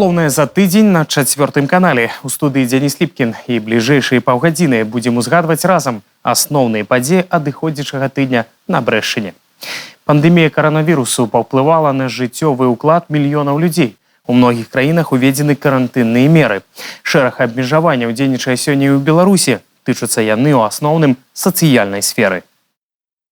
Галоўнае за тыдзень на 4-м канале. У студыі Дзеніс Ліпкін. І бліжэйшыя паўгадзіны будзем узгадваць разам асноўныя падзеі адыходзячага тыдня на Брэшчыне. Пандэмія каранавірусу паўплывала на жыццёвы ўклад мільёнаў людзей. У многіх краінах уведзены карантынныя меры. Шэраг абмежаванняў дзейнічае сёння і ў Беларусі. Тычацца яны ў асноўным сацыяльнай сферы.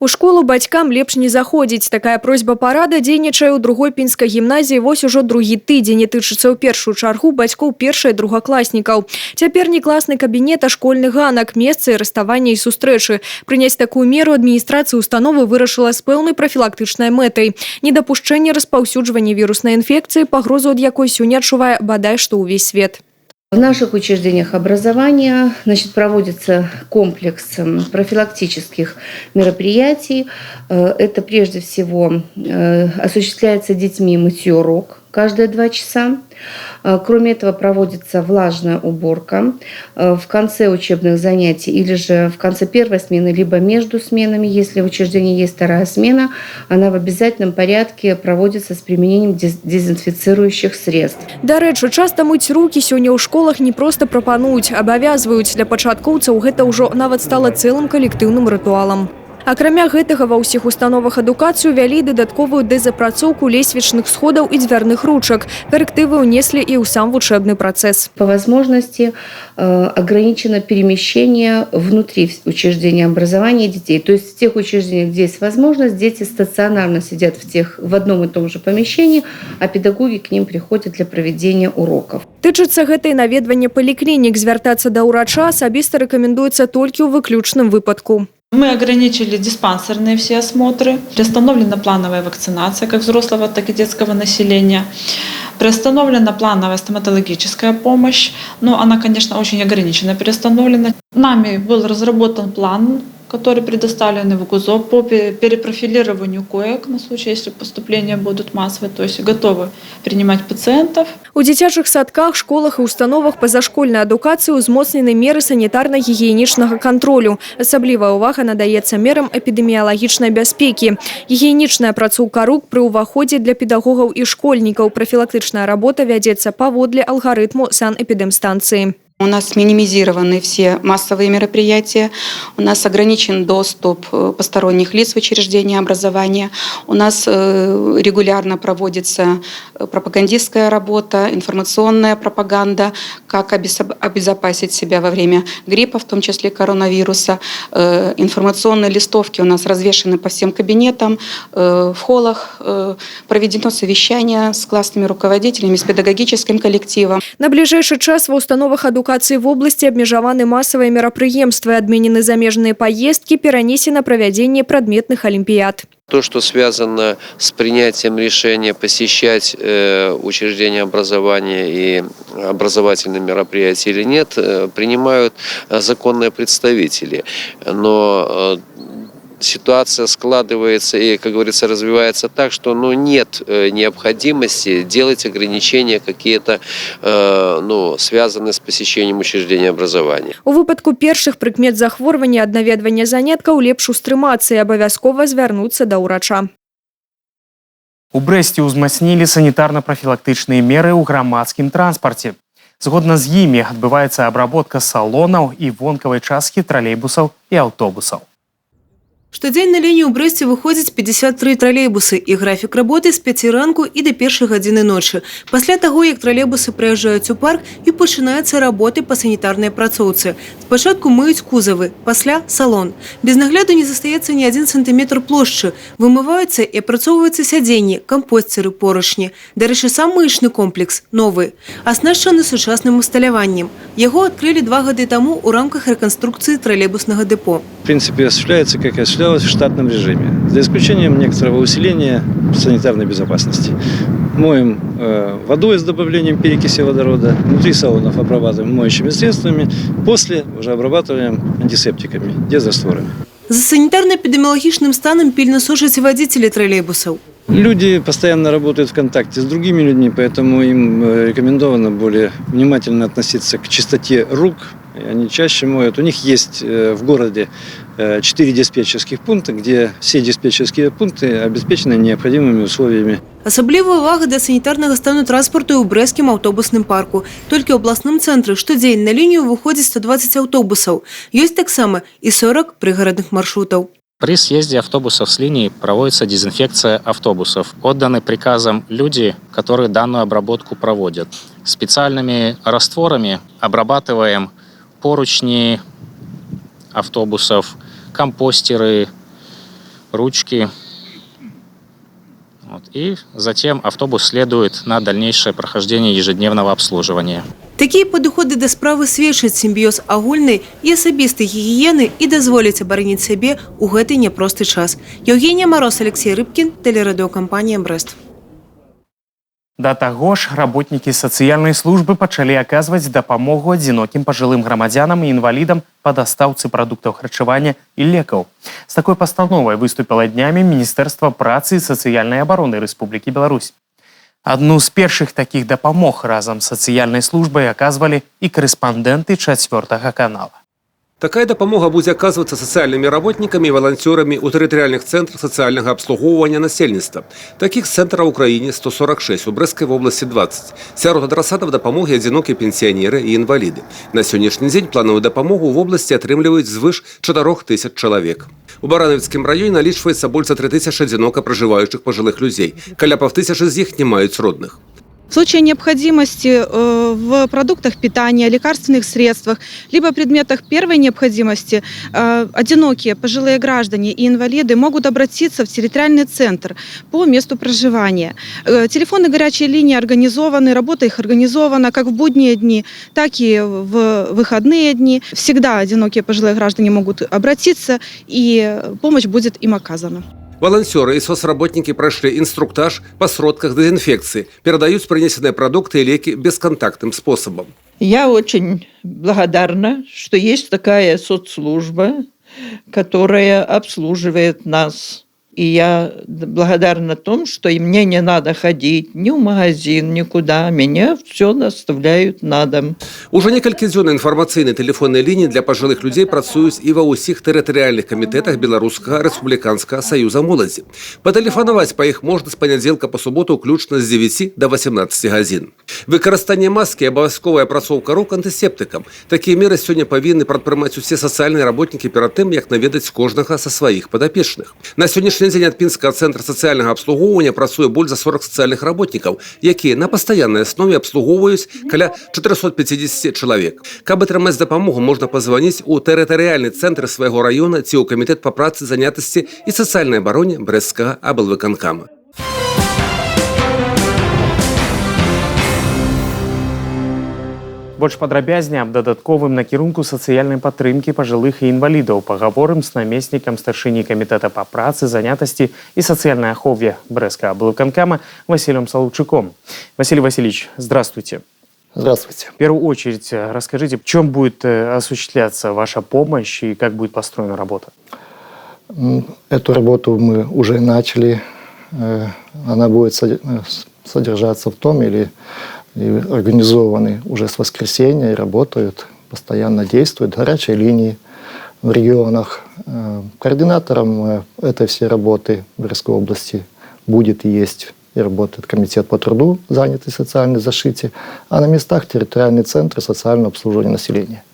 У школу бацькам лепш не заходзіць. Такая просьба парада дзейнічае ў другой пінскай гімназіі вось ужо другі тыдзень і тычыцца ў першую чаргу бацькоў першай і другакласнікаў. Цяпер не класны кабінет, а школьны ганак, месца і раставання і сустрэчы. Прыняць такую меру адміністрацыя установы вырашыла з пэўнай прафілактычнай мэтай. Недапушчэнне распаўсюджвання віруснай інфекцыі, пагрозу ад якой сёння адчувае бадай што ўвесь свет. В наших учреждениях образования проводится комплекс профилактических мероприятий. Это прежде всего осуществляется детьми мытье рук каждые 2 часа. Кроме этого проводится влажная уборка в конце учебных занятий или же в конце первой смены, либо между сменами. Если в учреждении есть вторая смена, она в обязательном порядке проводится с применением дезинфицирующих средств. Дарэчы, часта мыць рукі сёння ў школах не проста прапануюць, абавязваюць. Для пачаткоўцаў гэта ўжо нават стала цэлым калектыўным рытуалам. Акрамя гэтага, ва ўсіх установах адукацыю вялі дадатковую дэзапрацоўку лесвічных сходаў і дзвярных ручак. Карэктывы ўнеслі і ў сам вучэбны працэс. По возможности ограничено перемещение внутри учреждения образования детей. То есть в тех учреждениях, где есть возможность, дети стационарно сидят в одном и том же помещении, а педагоги к ним приходят для проведения уроков. Тычыцца гэтай наведвання паліклінік. Звяртацца да ўрача асабіста рэкамендуецца толькі ў выключным выпадку. Мы ограничили диспансерные все осмотры, приостановлена плановая вакцинация как взрослого, так и детского населения, приостановлена плановая стоматологическая помощь, но она, конечно, очень ограниченно приостановлена. Нами был разработан план, который предоставлены в ГУЗО по перепрофилированию коек на случай, если поступления будут массовые, то есть готовы принимать пациентов. У дзіцячых садках, школах і установах пазашкольнай адукацыі ўзмоцнены меры санітарна-гігіенічнага кантролю. Асаблівая ўвага надаецца мерам эпідэміялагічнай бяспекі. Гігіенічная апрацоўка рук пры ўваходзе для педагогаў і школьнікаў. Прафілактычная работа вядзецца паводле алгарытму санэпідэмстанцыі. У нас минимизированы все массовые мероприятия, у нас ограничен доступ посторонних лиц в учреждения образования, у нас регулярно проводится пропагандистская работа, информационная пропаганда, как обезопасить себя во время гриппа, в том числе коронавируса. Информационные листовки у нас развешаны по всем кабинетам, в холлах проведено совещание с классными руководителями, с педагогическим коллективом. На ближайший час в установах адукацыі в области абмежаваны массовые мерапрыемствы, адменены замежные поездки, перенесено проведение предметных олимпиад. То, что связано с принятием решения посещать учреждения образования и образовательные мероприятия или нет, принимают законные представители. Но ситуация складывается и, как говорится, развивается так, что нет необходимости делать ограничения какие-то, связанные с посещением учреждения образования. У выпадку першых прыкмет захворвання ад наведвання заняткаў лепш устрымацца і абавязкова звярнуцца да ўрача. У Брэсце ўзмацнілі санітарна-прафілактычныя меры ў грамадскім транспарце. Згодна з імі адбываецца абработка салонаў і вонкавай часткі тралейбусаў і аўтобусаў. Штодзень на лінію ў Брэсце выходзіць 53 тралейбусы і графік работы з 5 ранку і да 1 гадзіны ночы. Пасля таго, як тралейбусы прыязджаюць у парк і пачынаюцца работы па санітарнай апрацоўцы. Спачатку мыюць кузавы, пасля салон. Без нагляду не застаецца ні 1 сантыметр плошчы. Вымываюцца і апрацоўваюцца сядзенні, кампосцеры, поручні. Дарэчы, сам мыечны комплекс новы, аснашчаны сучасным усталяваннем. Яго адкрылі 2 гады таму ў рамках рэканструкцыі тралейбуснага депо. В принципе, осуществляется, как и осуществлялось в штатном режиме, за исключением некоторого усиления санитарной безопасности. Моем водой с добавлением перекиси водорода, внутри салонов обрабатываем моющими средствами, после уже обрабатываем антисептиками, дезрастворами. За санитарно-эпидемиологичным станом пильно сушат водители троллейбусов. Люди постоянно работают в контакте с другими людьми, поэтому им рекомендовано более внимательно относиться к чистоте рук. Они чаще моют. У них есть в городе 4 диспетчерских пункта, где все диспетчерские пункты обеспечены необходимыми условиями. Асаблівая увага да санітарнага стану транспарту ў брэсцкім аўтобусным парку. Толькі ў абласным цэнтры штодзень на лінію выходзіць 120 аўтобусаў. Ёсць таксама і 40 прыгарадных маршрутаў. При съезде автобусов с линии проводится дезинфекция автобусов. Отданы приказом люди, которые данную обработку проводят. Специальными растворами обрабатываем поручни автобусов, компостеры, ручки. И затем автобус следует на дальнейшее прохождение ежедневного обслуживания. Такія падыходы да справы сведчаць сімбіёз агульнай і асабістай гігіены і дазволяць абараніць сябе ў гэты няпросты час. Евгения Мороз, Алексей Рыбкин, телерадиокомпания «Брест». Да таго ж, работнікі сацыяльнай службы пачалі аказваць дапамогу адзінокім пажылым грамадзянам і інвалідам па дастаўцы прадуктаў харчавання і лекаў. З такой пастановай выступіла днямі Міністэрства працы і сацыяльнай абароны Рэспублікі Беларусь. Адну з першых такіх дапамог разам з сацыяльнай службай аказвалі і корэспандэнты 4 канала. Такая дапамога будзе аказвацца сацыяльнымі работнікамі і валанцёрамі ў тэрытарыяльных цэнтрах сацыяльнага абслугоўвання насельніцтва. Такіх цэнтраў у краіне 146, у Брэсцкай вобласці 20. Сярод адрасатаў дапамогі адзінокія пенсіянеры і інваліды. На сённяшні дзень планавую дапамогу ў вобласці атрымліваюць звыш 4000 чалавек. У Баранавіцкім раёне налічваецца больш за 3000 адзінока пражываючых пажылых людзей. Каля паўтысячы з іх не маюць родных. В случае необходимости в продуктах питания, лекарственных средствах, либо предметах первой необходимости, одинокие пожилые граждане и инвалиды могут обратиться в территориальный центр по месту проживания. Телефоны горячей линии организованы, работа их организована как в будние дни, так и в выходные дни. Всегда одинокие пожилые граждане могут обратиться, и помощь будет им оказана. Волонтеры и соцработники прошли инструктаж по сродках дезинфекции, передают принесенные продукты и леки бесконтактным способом. Я очень благодарна, что есть такая соцслужба, которая обслуживает нас. И я благодарна том, что и мне не надо ходить ни в магазин, никуда. Меня все доставляют на дом. Уже некалькі дзён інфармацыйнай тэлефоннай лініі для пажылых людзей працуюць і ва ўсіх тэрытарыяльных камітэтах Беларускага рэспубліканскага саюза моладзі. Патэлефанаваць па іх можна з панядзелка па суботу ўключна з 9 до 18 гадзін. Выкарыстанне маскі і абавязковая апрацоўка рук антысептыкам. Такія меры сёння павінны прадпрымаць усе сацыяльныя работнікі перад тым, як наведаць кожнага са сваіх падапечных. На сённяшні дзень ад Пінскага цэнтра сацыяльнага абслугоўвання працуе больш за 40 сацыяльных работнікаў, якія на пастаяннай аснове абслугоўваюць каля 450 чалавек. Каб атрымаць дапамогу, можна пазваніць у тэрытарыяльны цэнтр свайго раёна ці ў камітэт па працы, занятасці і сацыяльнай абароне Брэсцкага аблвыканкама. Больш падрабязне аб дадатковым накірунку сацыяльнай падтрымкі пажылых і інвалідаў пагаворым з намеснікам старшыні камітэта па працы, занятасці і сацыяльнай ахове Брэсцкага аблвыканкама Василием Соловчуком. Василий Васильевич, здравствуйте. Здравствуйте. В первую очередь расскажите, в чем будет осуществляться ваша помощь и как будет построена работа? Эту работу мы уже начали. Она будет содержаться в том, или организованы уже с воскресенья и работают, постоянно действуют горячие линии в регионах. Координатором этой всей работы в Брэсцкой области будет и есть и работает комитет по труду, занятый социальной защите, а на местах территориальные центры социального обслуживания населения.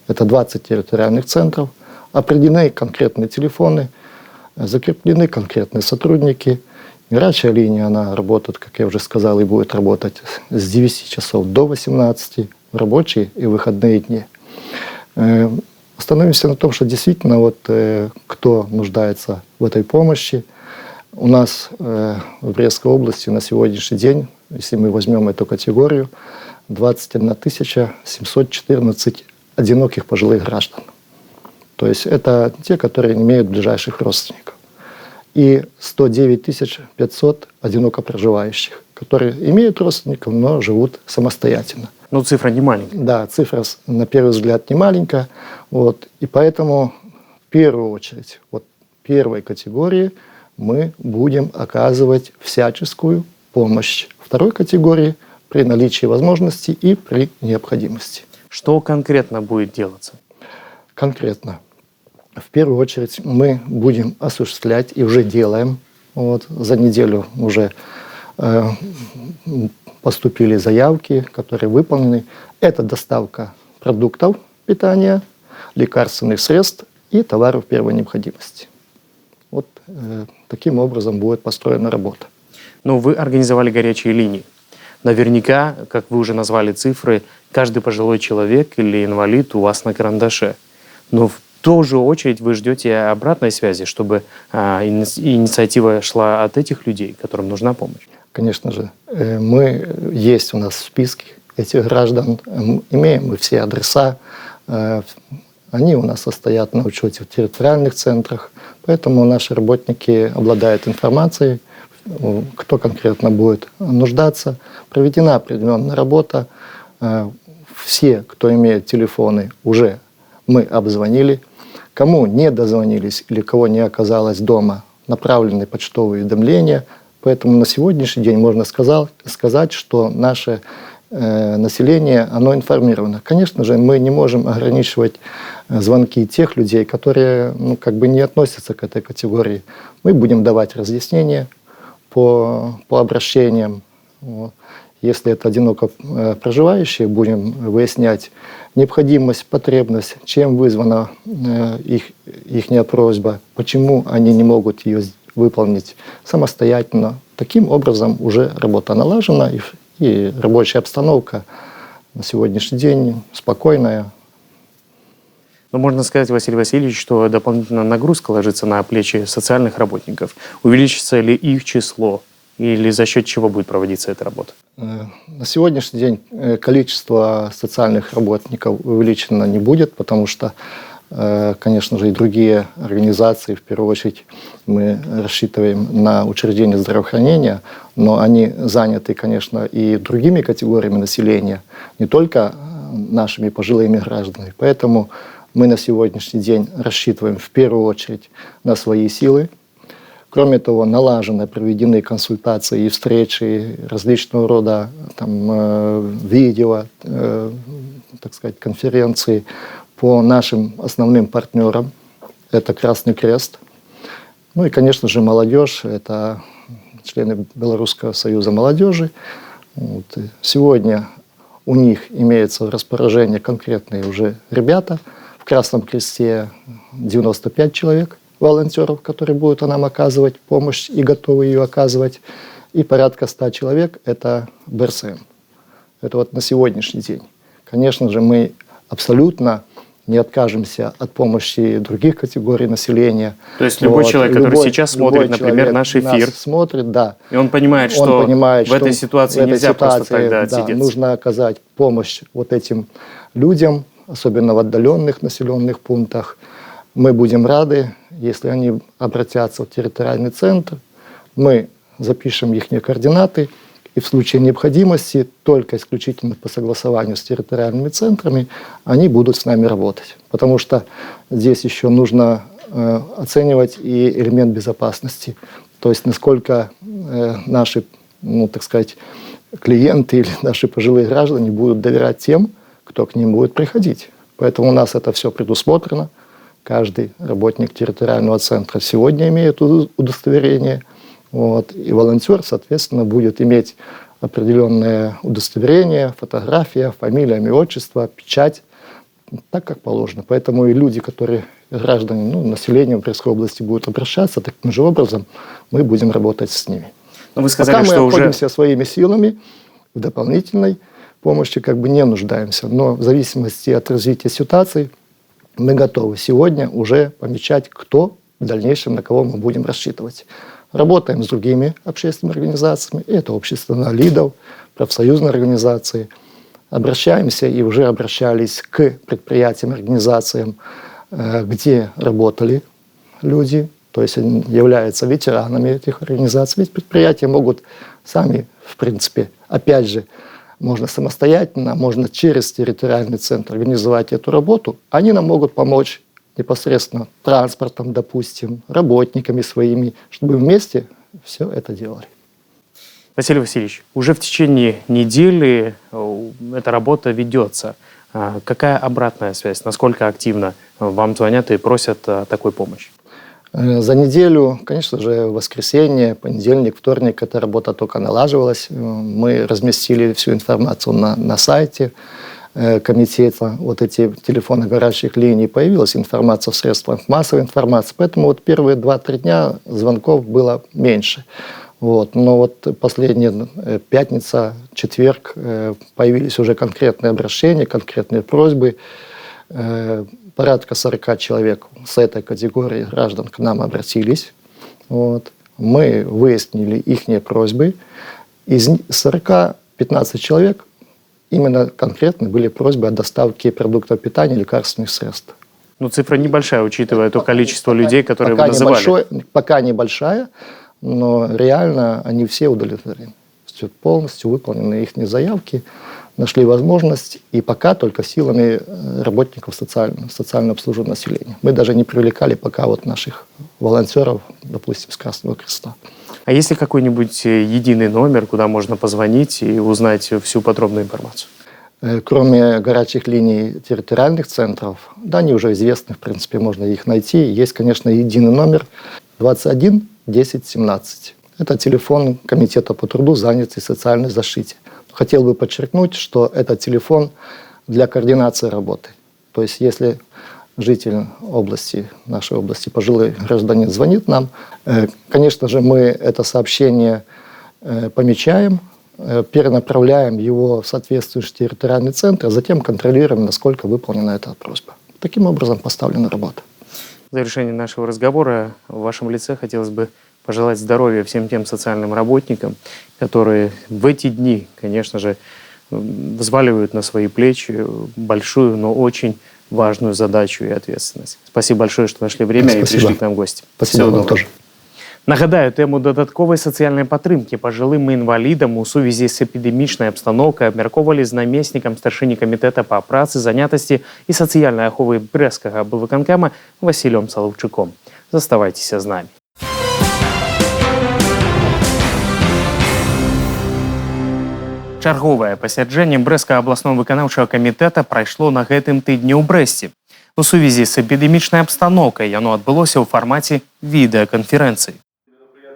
Это 20 территориальных центров, определены конкретные телефоны, закреплены конкретные сотрудники. Горячая линия, она работает, как я уже сказал, и будет работать с 9 часов до 18 в рабочие и выходные дни. Остановимся на том, что действительно кто нуждается в этой помощи. У нас в Брэсцкой области на сегодняшний день, если мы возьмем эту категорию, 21 714 одиноких пожилых граждан. То есть это те, которые имеют ближайших родственников. И 109 500 одиноко проживающих, которые имеют родственников, но живут самостоятельно. Ну, цифра не маленькая. Да, цифра, на первый взгляд, не маленькая. И поэтому, в первую очередь, первой категории мы будем оказывать всяческую помощь. Второй категории при наличии возможности и при необходимости. Что конкретно будет делаться? Конкретно. В первую очередь мы будем осуществлять и уже делаем. Вот, за неделю уже поступили заявки, которые выполнены. Это доставка продуктов питания, лекарственных средств и товаров первой необходимости. Вот таким образом будет построена работа. Но вы организовали горячие линии. Наверняка, как вы уже назвали цифры, каждый пожилой человек или инвалид у вас на карандаше. Но в ту же очередь вы ждете обратной связи, чтобы инициатива шла от этих людей, которым нужна помощь. Конечно же, есть у нас в списке этих граждан, имеем мы все адреса, они у нас состоят на учете в территориальных центрах, поэтому наши работники обладают информацией, кто конкретно будет нуждаться. Проведена определенная работа. Все, кто имеет телефоны, уже мы обзвонили. Кому не дозвонились или кого не оказалось дома, направлены почтовые уведомления. Поэтому на сегодняшний день можно сказать, что наше население, оно информировано. Конечно же, мы не можем ограничивать звонки тех людей, которые не относятся к этой категории. Мы будем давать разъяснения по обращениям. Если это одиноко проживающие, будем выяснять необходимость, потребность, чем вызвана их просьба, почему они не могут ее выполнить самостоятельно. Таким образом уже работа налажена, и рабочая обстановка на сегодняшний день спокойная. Но можно сказать, Василий Васильевич, что дополнительная нагрузка ложится на плечи социальных работников. Увеличится ли их число? Или за счет чего будет проводиться эта работа? На сегодняшний день количество социальных работников увеличено не будет, потому что, конечно же, и другие организации, в первую очередь, мы рассчитываем на учреждения здравоохранения, но они заняты, конечно, и другими категориями населения, не только нашими пожилыми гражданами. Поэтому мы на сегодняшний день рассчитываем в первую очередь на свои силы. Кроме того, налажены, проведены консультации и встречи различного рода видео, конференции по нашим основным партнерам. Это Красный Крест. Ну и, конечно же, молодежь. Это члены Белорусского союза молодежи. Сегодня у них имеется в распоряжении конкретные уже ребята. В Красном Кресте 95 человек. Волонтеров, которые будут нам оказывать помощь и готовы ее оказывать, и порядка 100 человек – это БРСМ. Это на сегодняшний день. Конечно же, мы абсолютно не откажемся от помощи других категорий населения. То есть любой человек, который сейчас смотрит, например, наш эфир, смотрит, да, и он понимает, что в этой ситуации нельзя просто тогда отсидеться. Нужно оказать помощь этим людям, особенно в отдаленных населенных пунктах. Мы будем рады, если они обратятся в территориальный центр, мы запишем их координаты, и в случае необходимости, только исключительно по согласованию с территориальными центрами, они будут с нами работать. Потому что здесь еще нужно оценивать и элемент безопасности. То есть насколько наши, клиенты или наши пожилые граждане будут доверять тем, кто к ним будет приходить. Поэтому у нас это все предусмотрено. Каждый работник территориального центра сегодня имеет удостоверение. И волонтер, соответственно, будет иметь определенное удостоверение, фотография, фамилия, имя, отчество, печать, так, как положено. Поэтому и люди, граждане, население Брестской области будут обращаться, таким же образом мы будем работать с ними. Но вы сказали, пока что мы обходимся своими силами, в дополнительной помощи не нуждаемся. Но в зависимости от развития ситуации мы готовы сегодня уже помечать, кто в дальнейшем, на кого мы будем рассчитывать. Работаем с другими общественными организациями. Это общество инвалидов, профсоюзные организации. Обращаемся и уже обращались к предприятиям, организациям, где работали люди, то есть они являются ветеранами этих организаций. Ведь предприятия могут сами, в принципе, опять же, можно самостоятельно, можно через территориальный центр организовать эту работу. Они нам могут помочь непосредственно транспортом, допустим, работниками своими, чтобы вместе все это делали. Василий Васильевич, уже в течение недели эта работа ведется. Какая обратная связь? Насколько активно вам звонят и просят о такой помощи? За неделю, конечно же, воскресенье, понедельник, вторник эта работа только налаживалась. Мы разместили всю информацию на сайте комитета. Вот эти телефоны горячих линий, появилась информация в средствах массовой информации. Поэтому вот первые 2-3 дня звонков было меньше. Вот. Но вот последняя пятница, четверг появились уже конкретные обращения, конкретные просьбы. Порядка 40 человек с этой категории граждан к нам обратились. Вот. Мы выяснили их просьбы. Из 40 15 человек именно конкретно были просьбы о доставке продуктов питания и лекарственных средств. Ну, цифра небольшая, учитывая то количество людей, которые вы называли. Пока небольшая, но реально они все удовлетворены. Полностью выполнены их заявки, нашли возможность, и пока только силами работников социального обслуживания населения. Мы даже не привлекали пока вот наших волонтеров, допустим, с Красного Креста. А есть ли какой-нибудь единый номер, куда можно позвонить и узнать всю подробную информацию? Кроме горячих линий территориальных центров, да, они уже известны, в принципе, можно их найти. Есть, конечно, единый номер 21 10 17. Это телефон Комитета по труду, занятости и социальной защите. Хотел бы подчеркнуть, что это телефон для координации работы. То есть, если житель области, нашей области, пожилой гражданин звонит нам, конечно же, мы это сообщение помечаем, перенаправляем его в соответствующий территориальный центр, а затем контролируем, насколько выполнена эта просьба. Таким образом поставлена работа. В завершении нашего разговора в вашем лице хотелось бы пожелать здоровья всем тем социальным работникам, которые в эти дни, конечно же, взваливают на свои плечи большую, но очень важную задачу и ответственность. Спасибо большое, что нашли время и пришли к нам в гости. Спасибо вам тоже. Нагадаю, тему додатковой сацыяльнай падтрымкі пажылым і інвалідам у сувязі з эпідэмічнай абстаноўкай абмяркоўвалі з намеснікам старшыні камітэта па працы, занятасці і сацыяльнай аховы брэсцкага аблвыканкама Васілём Салаўчуком. Заставайцеся з намі. Чарговае пасяджэнне брэсцкага абласнога выканаўчага камітэта прайшло на гэтым тыдні ў Брэсце. У сувязі з эпідэмічнай абстаноўкай яно адбылося ў фармаце відэаканферэнцыі.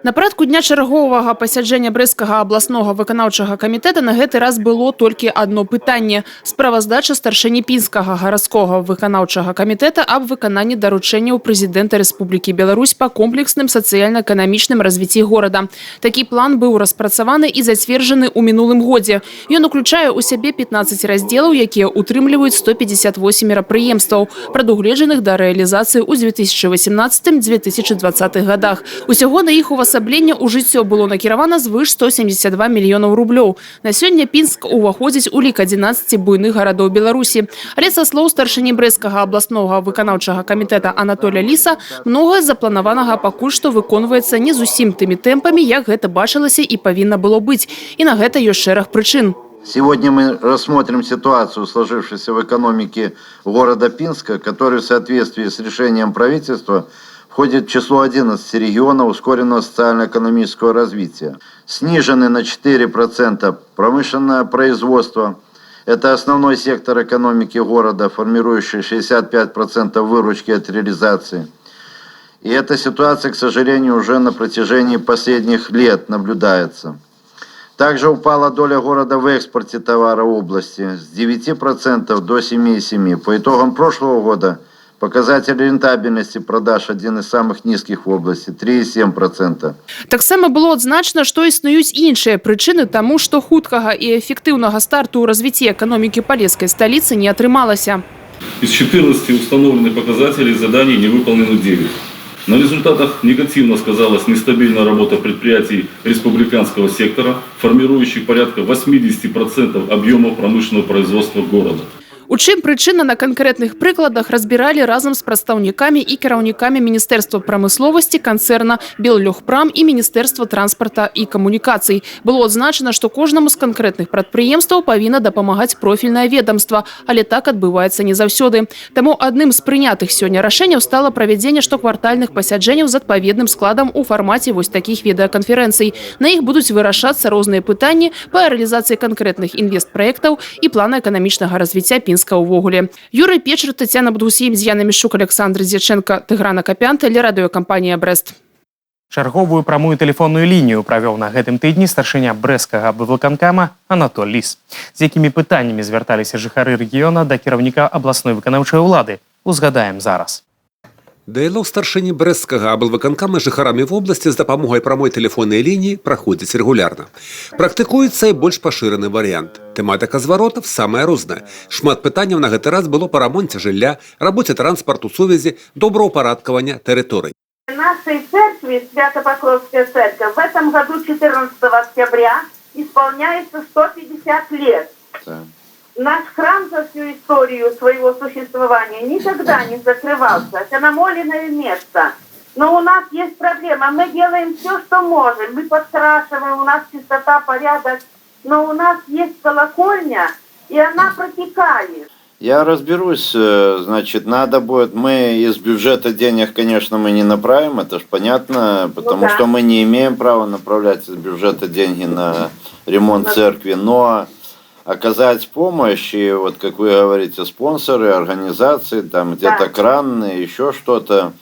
На парадку дня чарговага пасяджэння брэсцкага абласнога выканаўчага камітэта на гэты раз было толькі адно пытанне – справаздача старшыні пінскага гарадскога выканаўчага камітэта аб выкананні даручэнняў прэзідэнта Рэспублікі Беларусь па комплексным сацыяльна-эканамічным развіцці горада. Такі план быў распрацаваны і зацверджаны ў минулым годзе. Ён уключае ў сябе 15 раздзелаў, якія утрымліваюць 158 мерапрыемстваў, прадугледжаных да рэалізацыі ў 2018-2020 годах. Усяго на іх увасабленне ў жыццё было накіравана звыш 172 мільёнаў рублёў. На сёння Пінск уваходзіць у лік 11 буйных гарадоў Беларусі. Але са слоў старшыні брэсцкага абласнога выканаўчага камітэта Анатоля Ліса, многае запланаванага пакуль што выконваецца не зусім тымі тэмпамі, як гэта бачылася і павінна было быць. І на гэта ёсць шэраг прычын. Сегодня мы рассмотрим ситуацию, сложившуюся в экономике города Пинска, который в соответствии с решением правительства входит в число 11 регионов ускоренного социально-экономического развития. Снижены на 4% промышленное производство. Это основной сектор экономики города, формирующий 65% выручки от реализации. И эта ситуация, к сожалению, уже на протяжении последних лет наблюдается. Также упала доля города в экспорте товара области с 9% до 7,7%. По итогам прошлого года показатель рентабельности продаж один из самых низких в области – 3,7%. Таксама было адзначана, што існуюць іншыя прычыны таму, што хуткага і эфектыўнага старту ў развіцці эканомікі палескай сталіцы не атрымалася. Из 14 установленных показателей заданий не выполнено 9. На результатах негативно сказалась нестабильная работа предприятий республиканского сектора, формирующих порядка 80% объемов промышленного производства города. У чым прычына на канкрэтных прыкладах разбіралі разам з прадстаўнікамі і кіраўнікамі Міністэрства прамысловасці, канцэрна Беллёгпрам і Міністэрства транспарта і камунікацый. Было адзначана, што кожнаму з канкрэтных прадпрыемстваў павінна дапамагаць профільнае ведомства, але так адбываецца не заўсёды. Таму адным з прынятых сёння рашэнняў стала правядзенне штоквартальных пасяджэнняў з адпаведным складам у фармаце вось такіх відэаканферэнцый. На іх будуць вырашацца розныя пытанні па рэалізацыі канкрэтных інвестпраектаў і плана эканамічнага развіцця Пінскага Пінска ўвогуле. Юрый Печер, Тетяна Бадгусім, Яна Мішук, Александр Дзяченко, Тыграна Капян, тэлерадыёкампанія «Брэст». Чарговую прамую тэлефонную лінію правёў на гэтым тыдні старшыня брэсцкага аблвыканкама Анатоль Ліс. З якімі пытаннямі звярталіся жыхары рэгіёна да кіраўніка абласной выканаўчай улады. Узгадаем зараз. Дыялог старшыні брэсцкага аблвыканкама з жыхарамі вобласці з дапамогай прамой тэлефоннай лініі праходзіць рэгулярна. Практыкуецца і больш пашыраны варыянт. Тэматыка зваротаў самая розная. Шмат пытанняў на гэты раз было па рамонце жылля, рабоце транспарту, сувязі, добраўпарадкавання тэрыторый. Нашей церкви, Свято-Покровская церковь, в этом году 14 октября исполняется 150 лет. Да. Наш храм за всю историю своего существования никогда не закрывался. Это намоленное место. Но у нас есть проблема. Мы делаем все, что можем. Мы подкрашиваем, у нас чистота, порядок. Но у нас есть колокольня, и она протекает. Я разберусь, значит, надо будет, мы из бюджета денег, конечно, мы не направим, это ж понятно, потому что мы не имеем права направлять из бюджета деньги на ремонт церкви, но оказать помощь, и вот, как вы говорите, спонсоры, организации, там где-то кран, еще что-то.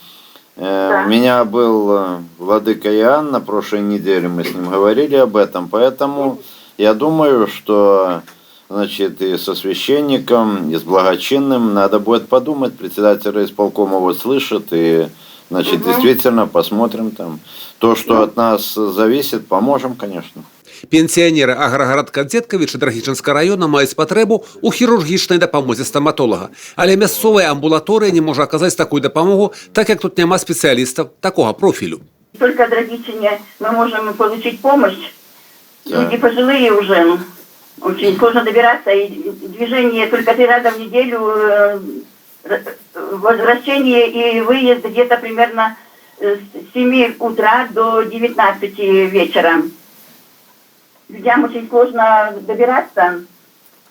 У меня был владыка Иоанн на прошлой неделе, мы с ним говорили об этом, поэтому я думаю, что... Значит, и со священником, и с благочинным надо будет подумать. Председатель исполкома вот слышит, и, значит, действительно посмотрим там. То, что от нас зависит, поможем, конечно. Пенсіянеры аграгарадка Дзеткавіча Драгічынскага района маюць патрэбу ў хірургічнай дапамозе стаматолага. Але мясцовая амбулаторыя не можа аказаць такую дапамогу, так як тут няма спецыялістаў такога профілю. Только в Драгичине мы можем получить помощь. Люди пожилые уже. Очень сложно добираться, и движение только 3 раза в неделю, возвращение и выезд где-то примерно с 7 утра до 19 вечера. Людям очень сложно добираться.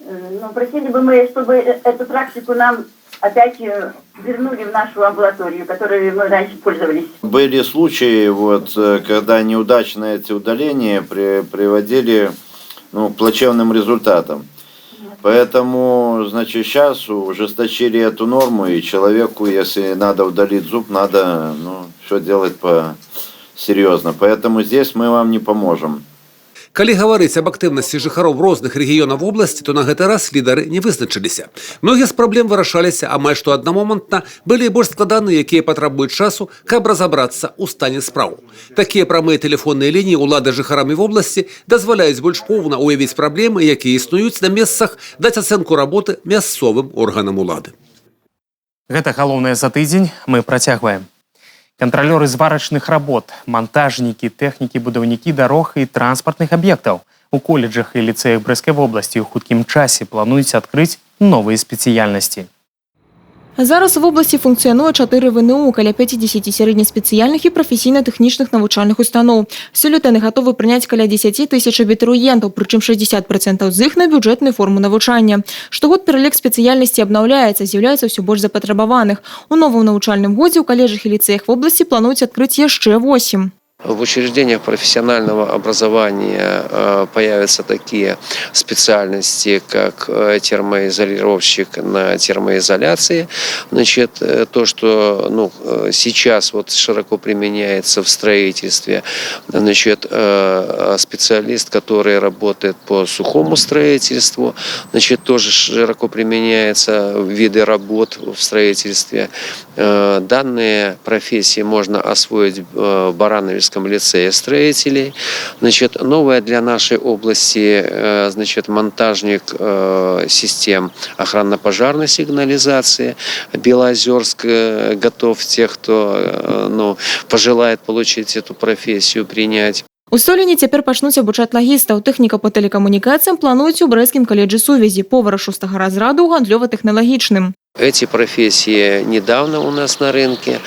Но просили бы мы, чтобы эту практику нам опять вернули в нашу амбулаторию, которой мы раньше пользовались. Были случаи, вот, когда неудачные эти удаления приводили к плачевным результатам. Поэтому, значит, сейчас ужесточили эту норму, и человеку, если надо удалить зуб, надо все делать серьезно. Поэтому здесь мы вам не поможем. Калі гаварыць аб актыўнасці жыхароў розных рэгіёнаў вобласці, то на гэты раз лідары не вызначыліся. Многія з праблем вырашаліся амаль што аднамомантна, былі больш складаныя, якія патрабуюць часу, каб разабрацца ў стане спраў. Такія прамыя тэлефонныя лініі ўлады жыхарамі вобласці дазваляюць больш поўна ўявіць праблемы, якія існуюць на месцах, даць ацэнку работы мясцовым органам улады. Гэта галоўнае за тыдзень, мы працягваем. Кантралёры зварачных работ, монтажнікі, тэхнікі, будаўнікі дарог і транспартных аб'ектаў. У колледжах і ліцэях Брэсцкай вобласці ў хуткім часе плануюць адкрыць новыя спецыяльнасці. Зараз в области функцыянуе 4 ВНУ, каля 50 сярэднеспецыяльных і прафесійна-тэхнічных навучальных устаноў. Сёлета яны гатовы прыняць каля 10 тысяч абітурыентаў, прычым 60% з іх на бюджэтную форму навучання. Штогод пералік спецыяльнасцей абнаўляецца, з'яўляецца ўсё больш запатрабаваных. У новым навучальным годзе ў каледжах і ліцэях вобласці плануюць адкрыць яшчэ 8. В учреждениях профессионального образования появятся такие специальности, как термоизолировщик на термоизоляции. Значит, то, что сейчас широко применяется в строительстве. Значит, специалист, который работает по сухому строительству, значит, тоже широко применяется виды работ в строительстве. Данные профессии можно освоить в Барановичском лицее строителей. Значит, новая для нашей области, значит, монтажник систем охранно-пожарной сигнализации. Белоозерск готов тех, кто пожелает получить эту профессию, принять. У Соліні цяпер пачнуць абучаць лагістаў. Тэхніка па тэлекамунікацыям плануюць у Брэсцкім каледжы сувязі, повара 6-го разраду ў гандлёва-тэхналагічным. Эти профессии недавно у нас на рынке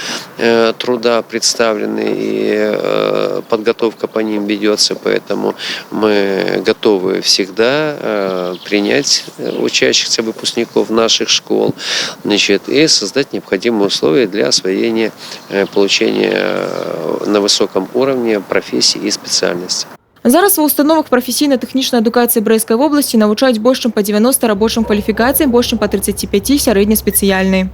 труда представлены, и подготовка по ним ведется, поэтому мы готовы всегда принять учащихся выпускников наших школ, значит, и создать необходимые условия для освоения, получения на высоком уровне профессий и специальностей. Зараз ва установах прафесійна-тэхнічнай адукацыі Брэсцкай вобласці навучаюць больш чым па 90 рабочым кваліфікацыям, больш чым па 35 сярэднеспецыяльнай.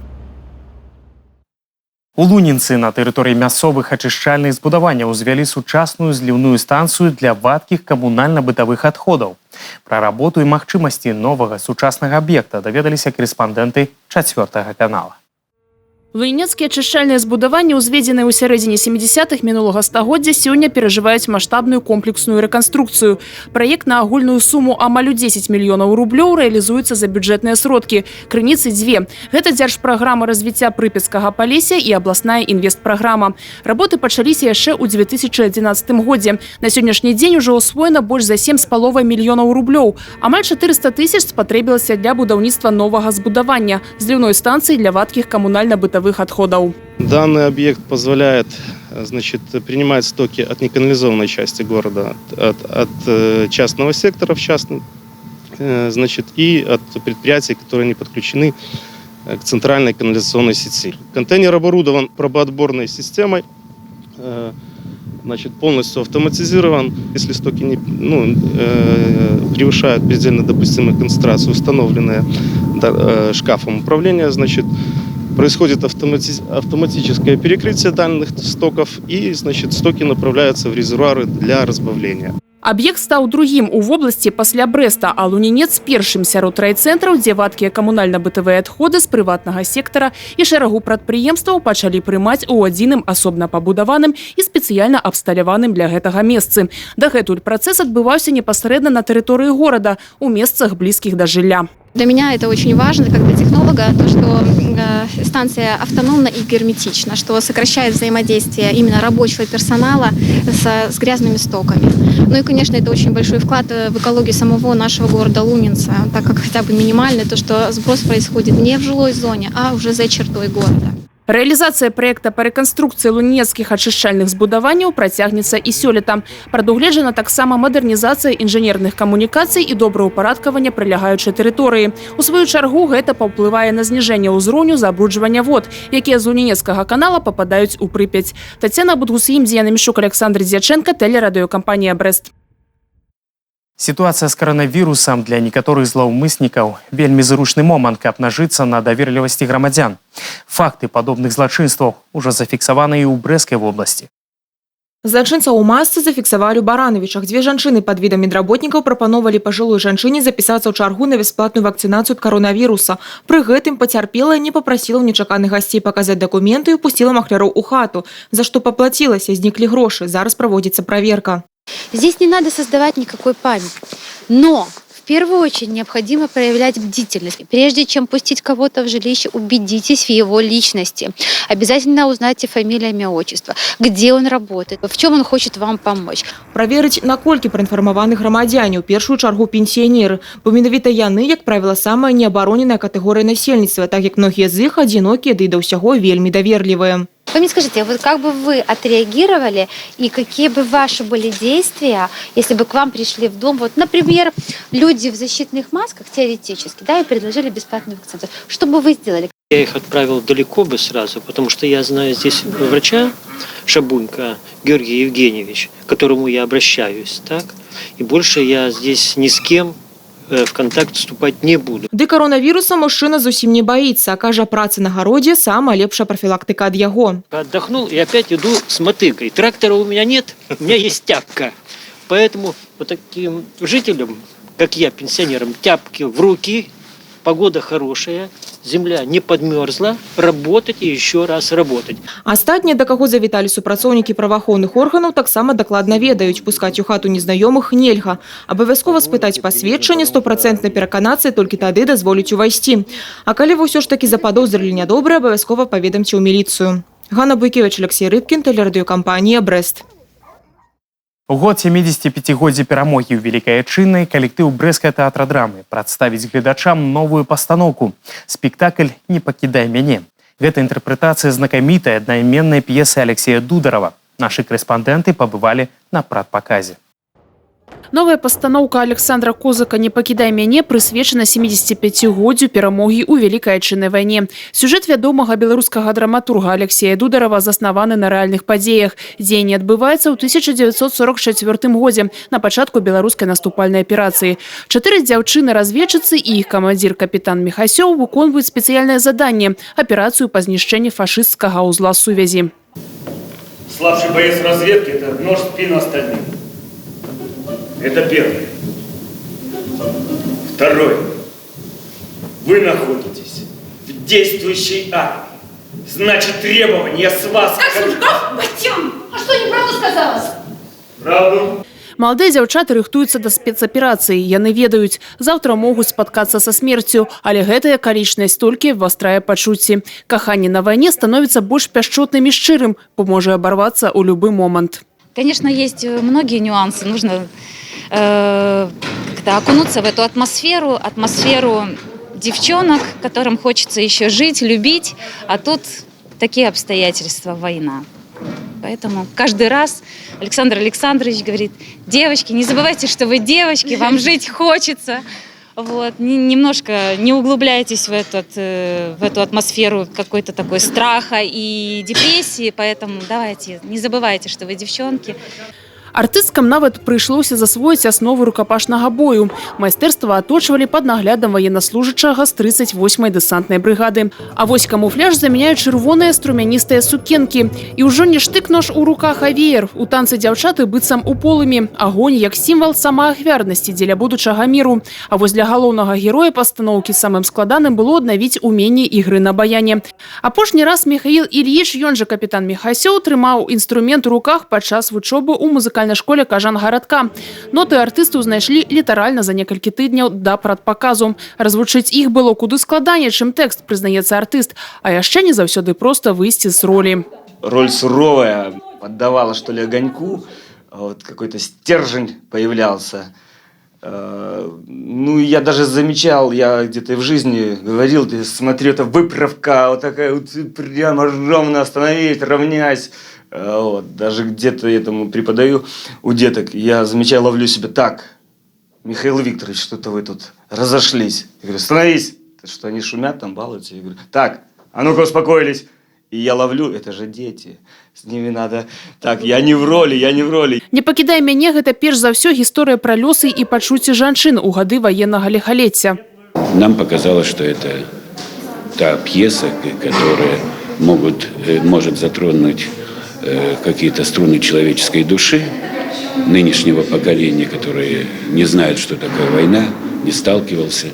У Лунінцы на тэрыторыі мясцовых ачышчальных збудаванняў узвялі сучасную зліўную станцыю для вадкіх камунальна-бытавых адходаў. Пра работу і магчымасці новага сучаснага аб'екта даведаліся корэспандэнты 4 канала. Лунінецкія ачышчальныя збудаванні, узведзеныя ў сярэдзіне 70-х мінулага стагоддзя, сёння перажываюць маштабную комплексную рэканструкцыю. Праект на агульную суму амаль 10 мільёнаў рублёў рэалізуецца за бюджэтныя сродкі. Крыніцы дзве. Гэта дзяржпраграма развіцця Прыпяцкага палесся і абласная інвестпраграма. Работы пачаліся яшчэ ў 2011 годзе. На сённяшні дзень ужо освоена больш за 7,5 мільёнаў рублёў. Амаль 400 тысяч спатрэбілася для будаўніцтва новага збудавання – зліўной станцыі для вадкіх камунальна-бытавых отходов. Данный объект позволяет, значит, принимать стоки от неканализованной части города, от частного сектора, значит, и от предприятий, которые не подключены к центральной канализационной сети. Контейнер оборудован пробоотборной системой, значит, полностью автоматизирован. Если стоки превышают предельно допустимую концентрацию, установленные шкафом управления, значит, происходит автоматическое перекрытие данных стоков, и, значит, стоки направляются в резервуары для разбавления. Аб'ект стаў другім у вобласці пасля Брэста, а Лунінец першым сярод райцэнтраў, дзе вадкія камунальна-бытавыя адходы з прыватнага сектара і шэрагу прадпрыемстваў пачалі прымаць у адзіным асобна пабудаваным і спецыяльна абсталяваным для гэтага месцы. Дагэтуль працэс адбываўся непасрэдна на тэрыторыі горада, у месцах блізкіх да жылля. Для меня это очень важно, как для технолога, то, что станция автономна и герметична, что сокращает взаимодействие именно рабочего персонала с грязными стоками. Ну и, конечно, это очень большой вклад в экологию самого нашего города Лунинца, так как хотя бы минимальный, то, что сброс происходит не в жилой зоне, а уже за чертой города. Рэалізацыя праекта па рэканструкцыі лунінецкіх ачышчальных збудаванняў працягнецца і сёлета. Прадугледжана таксама мадэрнізацыя інжынерных камунікацый і добраўпарадкаванне прылягаючай тэрыторыі. У сваю чаргу гэта паўплывае на зніжэнне ўзроўню забруджвання вод, якія з Лунінецкага канала пападаюць у Прыпяць. Тацяна Будгусім, Дзіяна Мішук, Александр Дзячэнка, тэлерадыёкампанія «Брэст». Ситуация с коронавирусом для некоторых злоумысловников – вельми зручный момент, каб нажиться на доверливости громадян. Факты подобных злочинств уже зафиксованы и у Брэсцкай области. Злачынца ў масцы зафіксавалі ў Барановічах. Дзве жанчыны пад відам медработнікаў прапановалі пажылой жанчыне запісацца ў чаргу на бясплатную вакцынацыю ад каронавіруса. Пры гэтым пацярпелая не папрасіла ў нечаканых гасцей паказаць дакументы і пусціла махляроў у хату. За што паплацілася, зніклі грошы. Зараз праводзіцца праверка. Здесь не надо создавать никакой памяти. Но в первую очередь необходимо проявлять бдительность. Прежде чем пустить кого-то в жилище, убедитесь в его личности. Обязательно узнайте фамилию, имя, отчество, где он работает, в чем он хочет вам помочь. Праверыць, наколькі праінфармаваны грамадзяне, у першую чаргу пенсіянеры, бо менавіта яны, як правіла, самая неабароненая катэгорыя насельніцтва, так як многія з іх адзінокія, ды і да ўсяго вельмі даверлівыя. Вы мне скажите, вот как бы вы отреагировали и какие бы ваши были действия, если бы к вам пришли в дом, вот, например, люди в защитных масках, теоретически, да, и предложили бесплатную вакцинацию. Что бы вы сделали? Я их отправил далеко бы сразу, потому что я знаю здесь врача Шабунька Георгий Евгеньевич, к которому я обращаюсь, так, и больше я здесь ни с кем в контакт вступать не буду. Ды коронавируса мужчина зусім не боится. Кажа, праца на городе самая лепшая профилактика от яго. Отдохнул и опять иду с мотыгой. Трактора у меня нет, у меня есть тяпка. Поэтому вот таким жителям, как я, пенсионерам, тяпки в руки, погода хорошая, земля не подмерзла, работать и еще раз работать. Астатнія, да каго завіталі супрацоўнікі праваахоўных органаў, таксама дакладна ведаюць, пускаць у хату незнаёмых нельга. Абавязкова спытаць пасведчанне, 100% пераканацца, толькі тады дазволіць увайсці. А калі вы ўсё ж такі заподозрылі нядобрае, абавязкова паведамце ў міліцыю. Ганна Буйкевич, Алексей Рыбкин, тэлерадыёкампанія «Брэст». У год 75-годдзя перамогі ў Вялікай Айчыннай калектыў Брэсцкага тэатра драмы прадставіць гледачам новую пастаноўку. Спектакль «Не пакідай мяне». Гэта інтэрпрэтацыя знакамітай аднайменнай п'есы Алексея Дударова. Нашы корэспандэнты пабывалі на прадпаказе. Новая пастаноўка Александра Козака «Не пакідай мяне» прысвечана 75-годдзю перамогі ў Вялікай Айчыннай вайне. Сюжэт вядомага беларускага драматурга Алексея Дударова заснаваны на рэальных падзеях. Дзеянне адбываецца ў 1944 годзе на пачатку беларускай наступальнай аперацыі. 4 дзяўчыны-разведчыцы і іх камандзір капітан Міхасёў выконваюць спецыяльнае заданне – аперацыю па знішчэнні фашысцкага узла сувязі. Слабший боец разведки – это нож в спину остальным. Это первое. Второе. Вы находитесь в действующей армии. Значит, требования с вас... Как Сурков? Батям! А что, неправду сказалось? Правду. Маладыя дзяўчаты рыхтуюцца да спецаперацыі. Яны ведаюць, заўтра могуць спаткацца са смерцю, але гэтая акалічнасць толькі вастрае пачуцці. Каханне на вайне становіцца больш пяшчотным і шчырым, бо можа абарвацца ў любы момант. Конечно, есть многие нюансы. Нужно как-то окунуться в эту атмосферу девчонок, которым хочется еще жить, любить, а тут такие обстоятельства, война. Поэтому каждый раз Александр Александрович говорит: девочки, не забывайте, что вы девочки, вам жить хочется. Вот. Немножко не углубляйтесь в эту атмосферу какой-то такой страха и депрессии, поэтому давайте, не забывайте, что вы девчонки. Артысткам нават прыйшлося засвоіць асновы рукапашнага бою. Майстэрства аточвалі пад наглядам ваеннаслужачага з 38-й дэсантнай брыгады. А вось камуфляж замяняюць чырвоныя струмяністыя сукенкі. І ўжо не штык-нож у руках, а веер. У танцы дзяўчаты быццам у полымі. Агонь як сімвал самаахвярнасці дзеля будучага міру. А вось для галоўнага героя пастаноўкі самым складаным было аднавіць уменне ігры на баяне. Апошні раз Михаил Ильич, ён жа капітан Міхасёў, трымаў інструмент у руках падчас вучобы ў музыкальнай школе Кажан-гарадка. Ноты артыстаў знайшлі літаральна за некалькі тыдняў да прадпаказу. Развучыць іх было куды складаней, чым тэкст, прызнаецца артыст. А яшчэ не заўсёды проста выйсці з ролі. Роль суровая, поддавала, что ли, огоньку. Вот какой-то стержень появлялся. Ну, я даже замечал, я где-то в жизни говорил, ты смотри, это выправка, вот такая вот прямо ровно остановить, равнясь. Вот, даже где-то этому преподаю у деток, я замечаю, ловлю себя так: Михаил Викторович, что-то вы тут разошлись. Я говорю: остановись, что они шумят там, балуются. Я говорю: так, а ну-ка успокоились. И я ловлю, это же дети, с ними надо... Так, я не в роли. «Не пакідай мяне» – гэта перш за ўсё гісторыя пра лёсы і пачуцці жанчын у гады ваеннага лихолетия. Нам показалось, что это та пьеса, которая может затронуть какие-то струны человеческой души нынешнего поколения, которые не знают, что такое война, не сталкивался.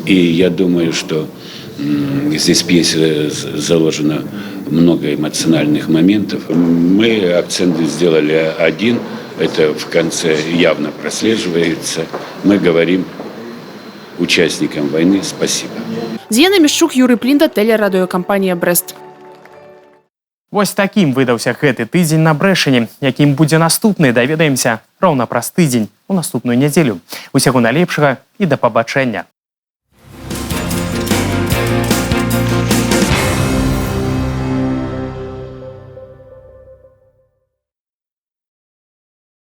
И я думаю, что здесь в пьесе заложено много эмоциональных моментов. Мы акцент сделали один, это в конце явно прослеживается. Мы говорим участникам войны спасибо. З'яна Мішчук, Юрий Плінда, телерадыёкампанія «Брест». Вось такім выдаўся гэты тыдзень на Брэшыне. Якім будзе наступны, даведаемся роўна праз тыдзень у наступную нядзелю. Усяго найлепшага і да пабачэння.